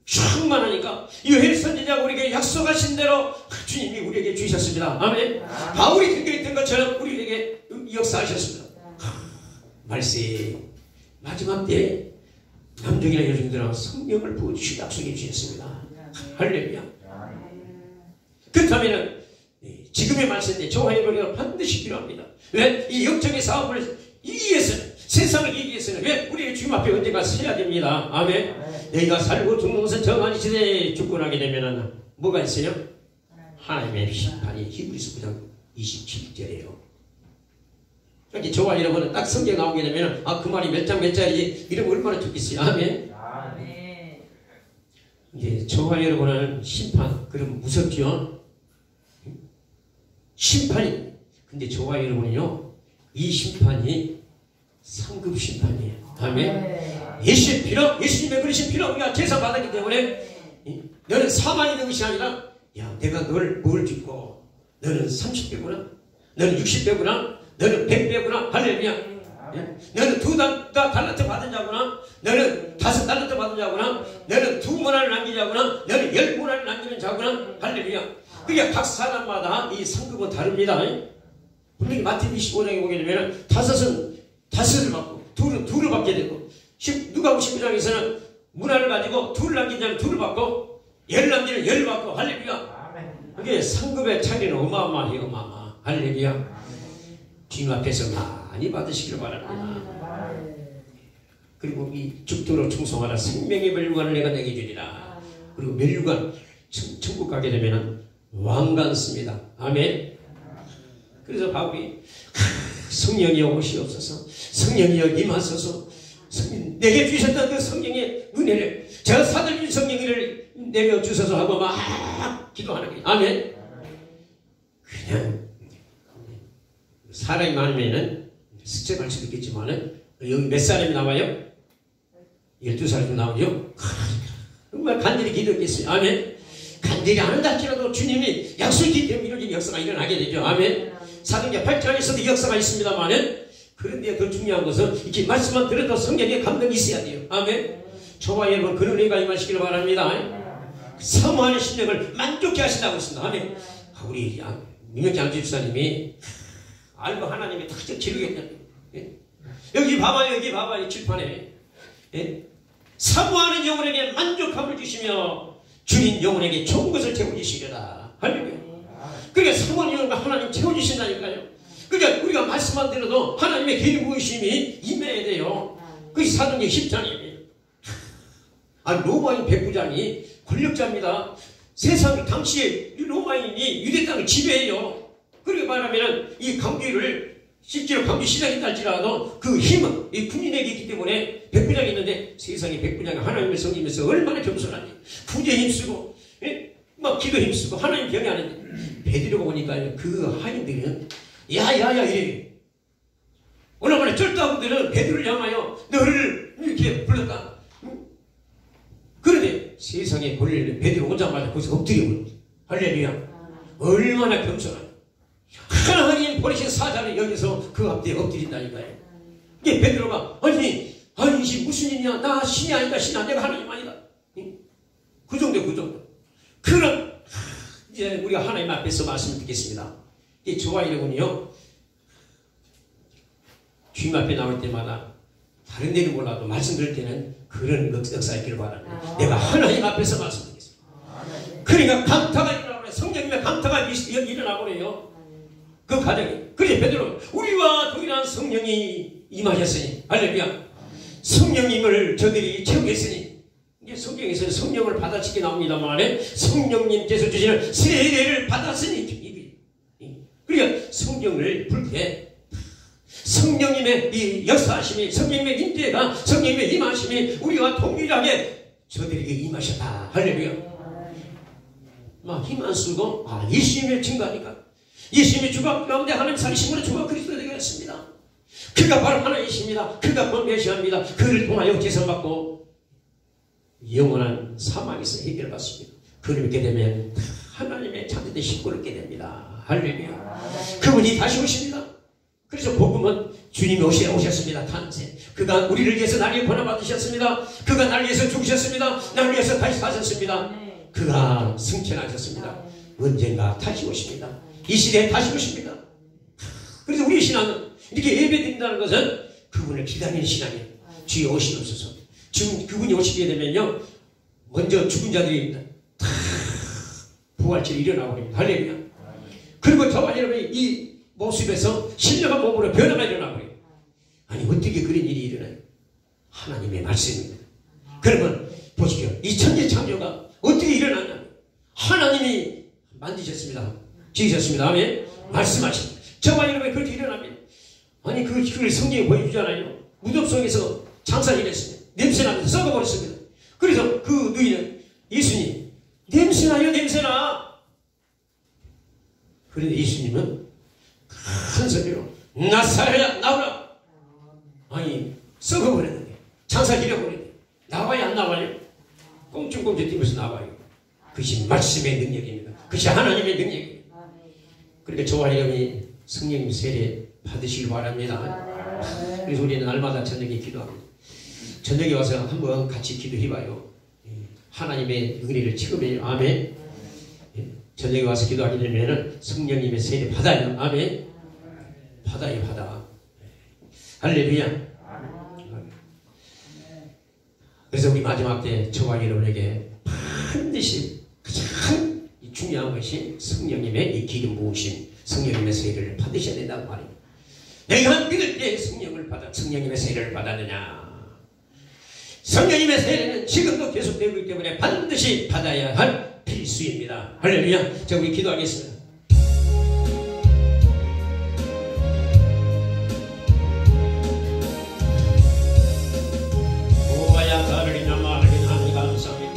충만하니까 요엘 선지자가 우리에게 약속하신 대로 주님이 우리에게 주셨습니다. 아멘. 바울이 등교했던 것처럼 우리에게 역사하셨습니다. 말세 마지막 때 남종이나 여종들아 성령을 부어주시고 약속해 주셨습니다. 할렐루야. 그렇다면 지금의 말씀인데 저와 여러분이 반드시 필요합니다. 왜? 이 영적의 싸움을 이기기 위해서는, 세상을 이기기 위해서는 왜? 우리의 주님 앞에 언젠가 서야 됩니다. 아멘. 너희가 살고 죽는 것은 정한 시대에 죽고 나게 되면 뭐가 있어요? 하나님의 심판이. 히브리서 9장 27절이에요. 그러니까 저와 여러분은 딱 성경 나오게 되면 그 말이 몇 장 몇 절이지 이러면 얼마나 좋겠어요. 아멘. 이제 저와 여러분은 심판, 그럼 무섭죠? 심판이. 근데 저와 여러분은요, 이 심판이 상급 심판이에요. 아멘. 예수의 피로, 예수님의 그리신 피로 우리가 제사 받았기 때문에 너는 사망이 된 것이 아니라 야, 내가 널 뭘 줍고 너는 30배구나, 너는 60배구나, 너는 100배구나. 할렐루야. 너는 2달란트 받은 자구나, 너는 5달란트 받은 자구나, 너는 2문화를 남긴 자구나, 너는 10문화를 남기는 자구나. 할렐루야. 그러니까 각 사람마다 이 상급은 다릅니다. 분명히 마태복음 25장에 보게 되면 5은 5을 받고 2은 2를 받게 되고, 누가복음 19장에서는 문화를 가지고 2를 남긴 자는 2를 받고 10을 남기는 10을 받고. 할렐루야. 그게 상급의 차이는 어마어마해요. 어마어마. 할렐루야. 주님 앞에서 많이 받으시기를 바랍니다. 그리고 이 죽도록 충성하라. 생명의 멸류관을 내가 내게 주리라. 그리고 멸류관, 천국 가게 되면 왕관 씁니다. 아멘. 그래서 바울이 성령이여 오시옵소서, 성령이여 임하소서, 내게 주셨던 그 성령의 은혜를, 제가 사들인 성령을 내려주셔서 하고 막 기도하는 거예요. 아멘. 그냥 사람이 많으면은 습cep할 수도 있겠지만은 여기 몇 사람이 나와요? 12사람이 나오죠? 정말 간절히 기도했겠어요. 아멘. 간절히 안 한다 할지라도 주님이 약속이 때문에 이루어진 역사가 일어나게 되죠. 아멘. 사도행전 8장에서도 역사가 있습니다만은, 그런데 더 중요한 것은 이렇게 말씀만 들어도 성령의 감동이 있어야 돼요. 아멘. 저와 여러분 그런 은혜가 임하시기를 바랍니다. 사모하는 심령을 만족해 하신다고 했습니다. 아멘. 우리 민혁기 안주집사님이 알고 하나님의 특정 기록했잖아요. 여기 봐봐요, 여기 봐봐요, 칠판에. 사모하는 영혼에게 만족함을 주시며 주인 영혼에게 좋은 것을 채워주시려다. 할렐루야. 그러니까 사모하는 영혼과 하나님 채워주신다니까요. 그러니까 우리가 말씀만 들어도 하나님의 기름 부으심이 임해야 돼요. 그것이 사도행전 10장이에요. 로마인 백부장이 권력자입니다. 세상 당시에 로마인이 유대 땅을 지배해요. 그렇게 말하면 이 강주를 실제로 강주 시장이 할지라도 그 힘은 이 군인에게 있기 때문에 백부장이 있는데, 세상에 백부장이 하나님의 성님에서 얼마나 겸손하니, 구제 힘쓰고 막 기도 힘쓰고 하나님 경외하는데, 베드로가 오니까 그 하인들은 야야야 이래. 오늘만에 쫄따구들은 베드로를 향하여 너를 이렇게 불렀다. 그런데 세상에 권리는 베드로 오자마자 거기서 엎드려. 할렐루야. 얼마나 겸손하니. 하나님 버리신 사자를 여기서 그 앞에 엎드린다니까요. 이게 베드로가 아니 이 무슨 일이냐, 나 신이 아니다, 신아, 내가 하나님 아니다. 그 정도. 그럼 이제 우리가 하나님 앞에서 말씀을 듣겠습니다. 이 저와 여러분이요, 주님 앞에 나올 때마다 다른 데는 몰라도 말씀 들을 때는 그런 역사 있기를 바랍니다. 내가 하나님 앞에서 말씀 듣겠습니다. 그러니까 강타가 일어나버려요. 성령님의 강타가 일어나버려요. 그 가정이. 그래 베드로, 우리와 동일한 성령이 임하셨으니, 할렐루야. 성령님을 저들이 채우겠으니, 이게 성경에서는 성령을 받아치게 나옵니다만, 성령님께서 주시는 세례를 받았으니, 그러니까 성령을 불 때 성령님의 이 역사하심이, 성령님의 인재가, 성령님의 임하심이 우리와 동일하게 저들에게 임하셨다. 할렐루야. 막 힘 안 쓰고 예수님을 증거하니까, 예수님이 주가 가운데 하나님 살리심으로 주가 그리스도 되게 했습니다. 그가 바로 하나님이십니다. 그가 권면시합니다. 그를 통하여 제선받고 영원한 사망에서 해결받습니다. 그를 믿게 되면 하나님의 자녀들 식구를 얻게 됩니다. 할렐루야. 그분이 다시 오십니다. 그래서 복음은 주님이 오셨습니다. 탄생. 그가 우리를 위해서 나를 고난 받으셨습니다. 그가 나를 위해서 죽으셨습니다. 나를 위해서 다시 사셨습니다. 그가 승천하셨습니다. 언젠가 다시 오십니다. 이 시대에 다시 오십니다. 그래서 우리 신앙은 이렇게 예배드린다는 것은 그분을 기다리는 신앙이에요. 주여 오시옵소서. 지금 그분이 오시게 되면요, 먼저 죽은 자들이 다 부활체로 일어나고 그럽니다. 할렐루야. 그리고 저와 여러분이 이 모습에서 신령한 몸으로 변화가 일어나고 그래요. 아니 어떻게 그런 일이 일어나요? 하나님의 말씀입니다. 그러면 보십시오. 이 천지 창조가 어떻게 일어났냐? 하나님이 만드셨습니다. 지으셨습니다. 아멘. 말씀하십니다. 저와 여러분이 그렇게 일어납니다. 아니 그걸 성경에 보여주잖아요. 무덤 속에서 장사를 했습니다. 냄새나면서 썩어버렸습니다. 그래서 그 누이는 예수님 냄새나요 냄새나. 그런데 예수님은 큰 소리로 나사로야 나오라. 아니 썩어버렸는데 장사 잃어버렸는데 나와야 안 나와요? 꽁충꽁충 뛰면서 나와요. 그것이 말씀의 능력입니다. 그것이 하나님의 능력입니다. 그러니까 저와 여러분이 성령님 세례 받으시길 바랍니다. 그래서 우리는 날마다 저녁에 기도합니다. 저녁에 와서 한번 같이 기도해봐요. 하나님의 은혜를 체험해요. 아멘. 저녁에 와서 기도하게 되면 성령님의 세례 받아요. 아멘. 받아요. 받아. 할렐루야. 그래서 우리 마지막 때 저와 여러분에게 반드시 가장 중요한 것이 성령님의 이 기름 부으심, 성령님의 세례를 받으셔야 된다고 말입니다. 내가 믿을 때 성령님의 세례를 받았느냐? 성령님의 세례는 지금도 계속되고 있기 때문에 반드시 받아야 할 필수입니다. 할렐루야. 자, 우리 기도하겠습니다. 오와야 다르리나 마르리나 하나님 감사합니다.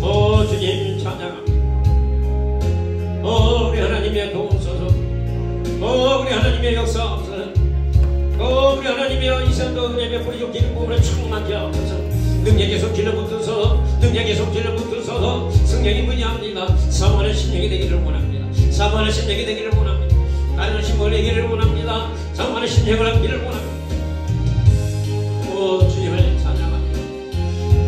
오 주님 찬양합니다. 오 우리 하나님의 도움 소서. 오 우리 하나님의 역사 없어서. 오 우리 하나님의 이산도 은혜 베풀어 기름 부음으로 충만케 하옵소서. 능력에서 길러붙어서 능력에서 길러붙어서 성령이 문의합니다. 사모하는 심령이 되기를 원합니다. 사모하는 심령이 되기를 원합니다. 나는 심령을 내기를 원합니다. 사모하는 심령을 얻기를 원합니다. 오 주님을 찬양합니다.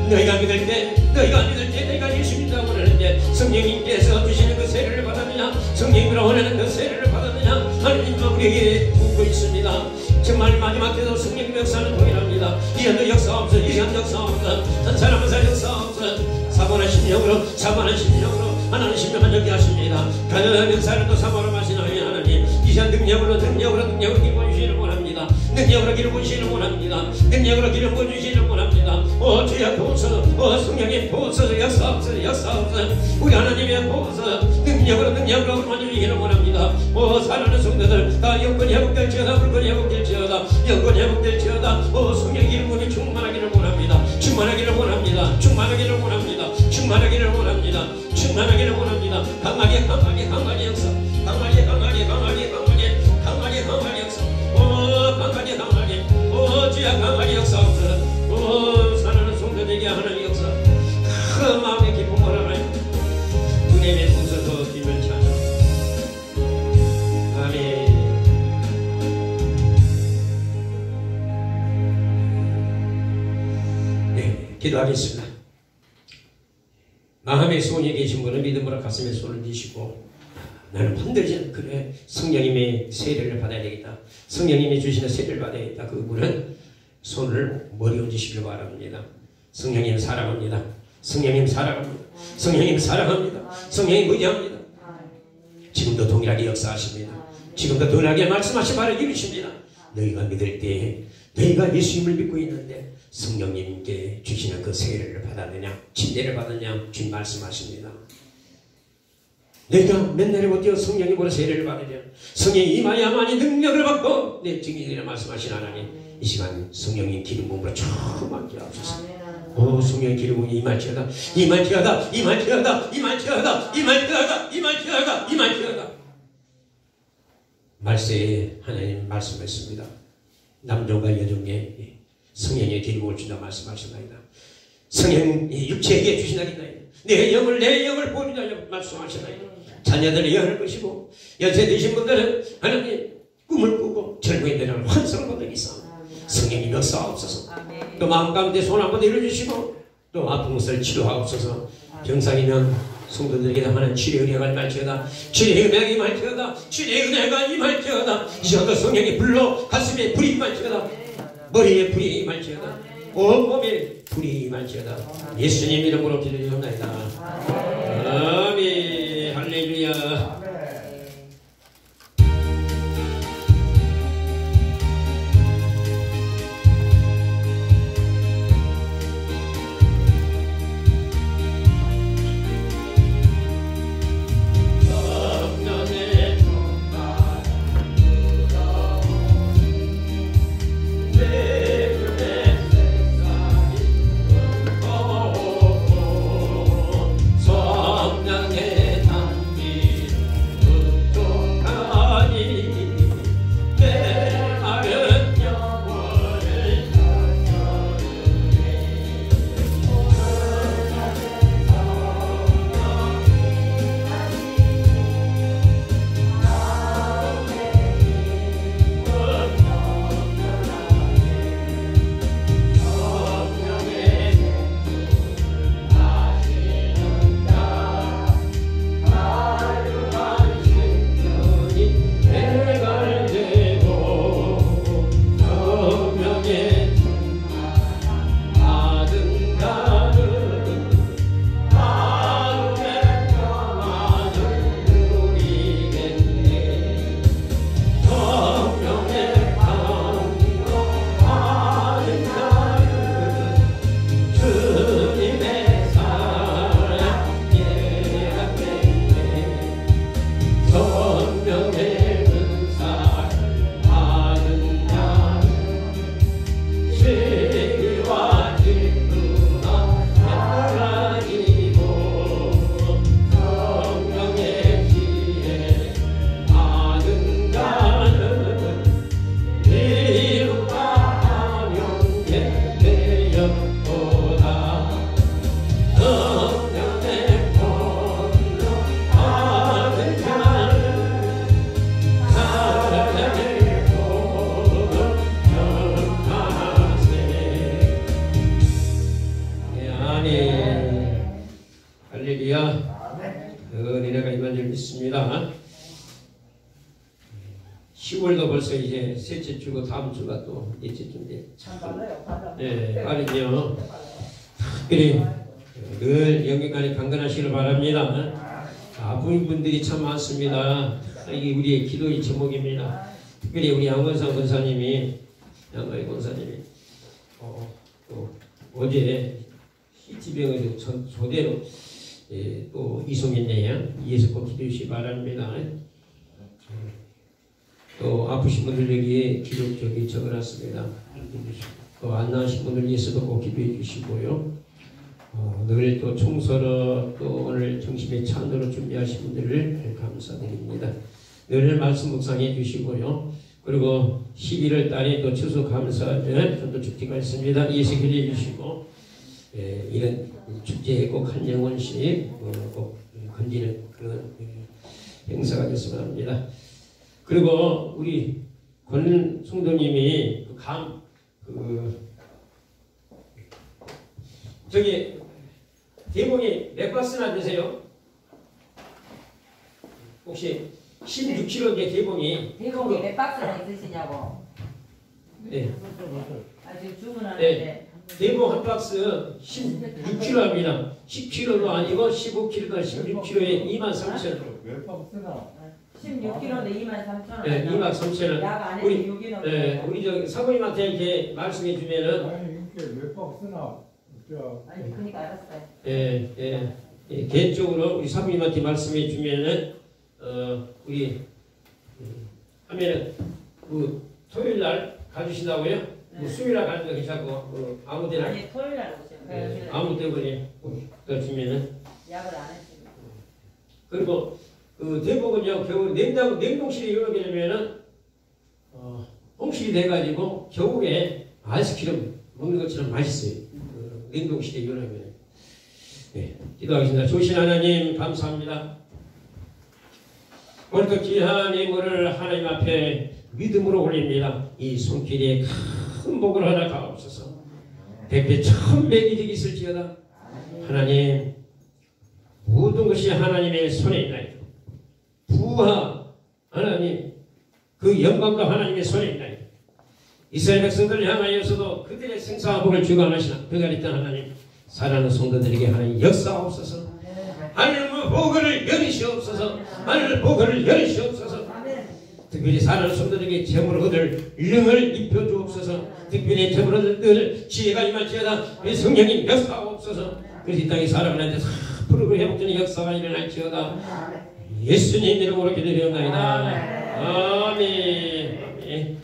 너희가 믿을 때 너희가 예수 믿다고 하는데 성령님께서 주시는 그 세례를 받았느냐? 성령님으로 원하는 그 세례를 받았느냐? 하나님은 우리에게 묻고 있습니다. 정말 마지막 때도 성령님 역사는 동일합니다. 이현도 역사 없어, 이현 역사 없어, 한 사람 한 사람 역사 없어. 사모하는 심령으로 하나님 심령만 적게 하십니다. 가능한 역사를 또 사모하러 마시나니 하나님 이현 능력으로 기름 부으시기를 원합니다. 능력으로 기름 부으시기를 원합니다. 능력으로 기름 부으시기를 원합니다. 오 주여 부으소서. 오 성령님 부으소서. 역사 없어. 우리 하나님의 부으소서. 능력으로 만지시기를 원합니다. 오 살아있는 성도들 다 영권 회복될지어다. 물권 회복될지어다. 영권 회복될지어다. 오 성령 기름 부음이 충만하기를 원합니다. 충만하기를 원합니다. 강하게 역사. 강하게 역사. 오 강하게. 오 주여 강하게 역사 없어. 오 살아있는 성도들에게 하나님의 역사. 그 마음의 기쁨을 하나님 은혜에 부서서 기면 찬양. 아멘. 네, 기도하겠습니다. 마음의 소원이 계신 분은 믿음으로 가슴에 손을 드시고 나는 반드시 그래 성령님의 세례를 받아야 되겠다. 성령님이 주시는 세례를 받아야겠다. 그분은 손을 머리 얹으시길 바랍니다. 성령님 사랑합니다. 성령님 의지합니다. 지금도 동일하게 역사하십니다. 지금도 동일하게 말씀하신 바를 이루십니다. 너희가 믿을 때 너희가 예수님을 믿고 있는데 성령님께 주시는 그 세례를 받았느냐 침례를 받았느냐 주님 말씀하십니다. 너희가 맨날에 못 뛰어 성령님으로 세례를 받으려 성령이 임하야만이 능력을 받고 내 증인이라 말씀하신 하나님 이 시간 성령님 기름 부음으로 충만케 하옵소서. 오 성령 기름 부음이 임할지어다. 말세에 하나님 말씀했습니다. 남종과 여종에 성령의 기름 부음을 준다 말씀하셨나이다. 성령이 육체에게 주시나이다. 내 영을 보리라 말씀하시나이다. 자녀들이 영할 것이고 연세 드신 분들은 하나님 꿈을 꾸고 젊은이들은 환상을 보내기사 성령이 역사하옵소서. 또 마음 가운데 손 한번 내려주시고 또 아픈 것을 치료하옵소서. 병상이면 성도들에게 하나님 치료의 은혜가 임할지어다. 치료의 은혜가 임할지어다. 치료의 은혜가 임할지어다. 이제부터 성령이 불러 가슴에 불이 임할지어다. 머리에 불이 임할지어다. 온몸에 불이 임할지어다. 예수님 이름으로 기도드리옵나이다. 아멘. 할렐루야. 은혜가 임한 줄 믿습니다. 10월도 벌써 이제 셋째 주고 다음 주가 또 넷째 주인데 참 빠르네요. 특별히 늘 영육간에 강건하시길 바랍니다. 아픈 분들이 참 많습니다. 이게 우리의 기도의 제목입니다. 특별히 우리 양원상 권사님이 또 어제 희지병을 조대로 또 이송했네요. 이에서 꼭 기도해 주시기 바랍니다. 또 아프신 분들에게 기도 적어놨습니다. 또 안 나으신 분들 위해서도 꼭 기도해 주시고요. 늘 또 총서로 또 오늘 정심의 찬도로 준비하신 분들을 감사드립니다. 늘 말씀 묵상해 주시고요. 그리고 11월 달에 또 추수 감사 전도 축제가 있습니다. 이에서 기도해 주시고 이런 축제에 꼭 한 영혼씩 꼭 건지는 그런 행사가 됐으면 합니다. 그리고 우리 권 성도님이 저기 대봉이 몇 박스나 되세요? 혹시 16kg의 대봉이 몇 박스나 있으시냐고? 네. 지금 주문하는데. 네. 대봉 한 박스 16kg입니다. 10kg도 아니고 15kg도 16kg에 23,000원. 몇 박스나? 16kg인데 23,000원. 네, 23,000원. 약 안에 6이 넘어요. 우리 저 사모님한테 이렇게 말씀해 주면은. 아니 이게 몇 박스나? 아니 그러니까 알았어요. 개인적으로 우리 사모님한테 말씀해 주면은 우리 하면은 토요일 날 가주신다고요? 수요일 날 가는 거 괜찮고 아무 데나. 아니 토요일 날 오세요. 아무 때문에 주면은. 약을 안 했습니다. 그리고 그 대복은요 겨울 냉동실에 이렇게 되면은 홍실이 돼가지고 겨울에 아이스크림 먹는 것처럼 맛있어요. 냉동실에 열어놓으면. 네, 기도하겠습니다. 주신 하나님 감사합니다. 오늘도 귀한 예물을 하나님 앞에 믿음으로 올립니다. 이 손길에 큰 복을 하나 가옵소서. 백배 천백이 되기 있을지어다. 하나님 모든 것이 하나님의 손에 있나이다. 부하 하나님 그 영광도 하나님의 손에 있나이다. 이스라엘 백성들을 향하여서도 그들의 생사와 복을 주관하시나 그가 있던 하나님 사랑하는 성도들에게 하나님 역사하옵소서. 하늘 보고를 열으시옵소서. 하늘 보고를 열으시옵소서. 특별히 사랑하는 성도들에게 재물을 얻을 능을 입혀주옵소서. 특별히 재물을 얻을 지혜가 임할지어다. 우리 성령님 역사하옵소서. 그래서 이 땅에 사람들한테 푸르고 회복되는 역사가 일어날지어다. 예수님 이름으로 기도드리옵나이다. 아멘. 아멘.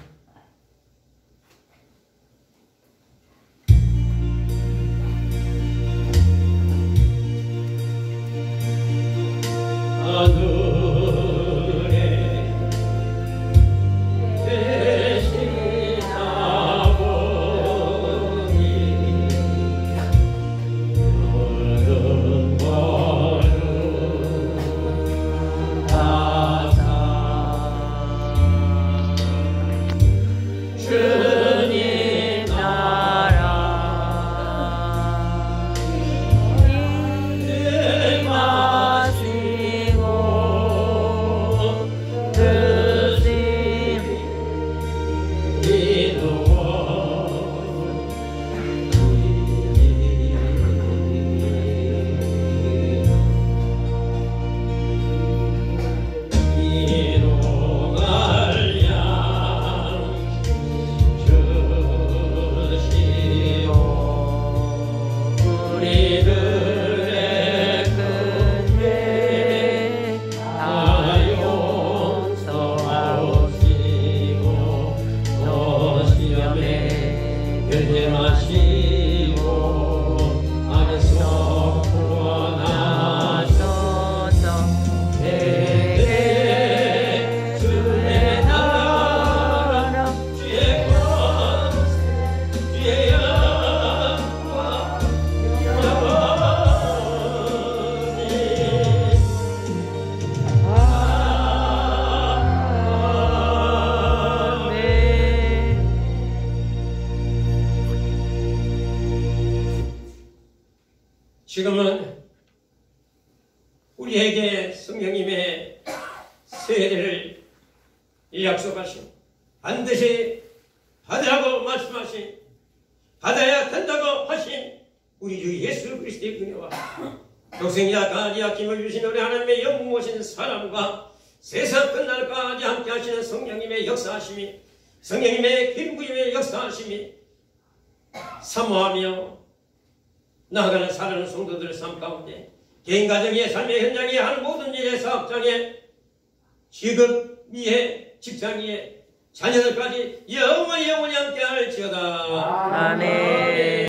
지금은 우리에게 성령님의 세례를 약속하신 반드시 받으라고 말씀하신 받아야 된다고 하신 우리 주 예수 그리스도의 은혜와 독생자 가리아 김을 주신 우리 하나님의 영무하신 사랑과 세상 끝날까지 함께 하시는 성령님의 역사하심이 성령님의 김구임의 역사하심이 사모하며 나아가는 사랑하는 성도들의 삶 가운데 개인 가정의 삶의 현장에 하는 모든 일의 사업장에 직업, 미해, 직장에 자녀들까지 영원히 함께 할지어다. 아멘.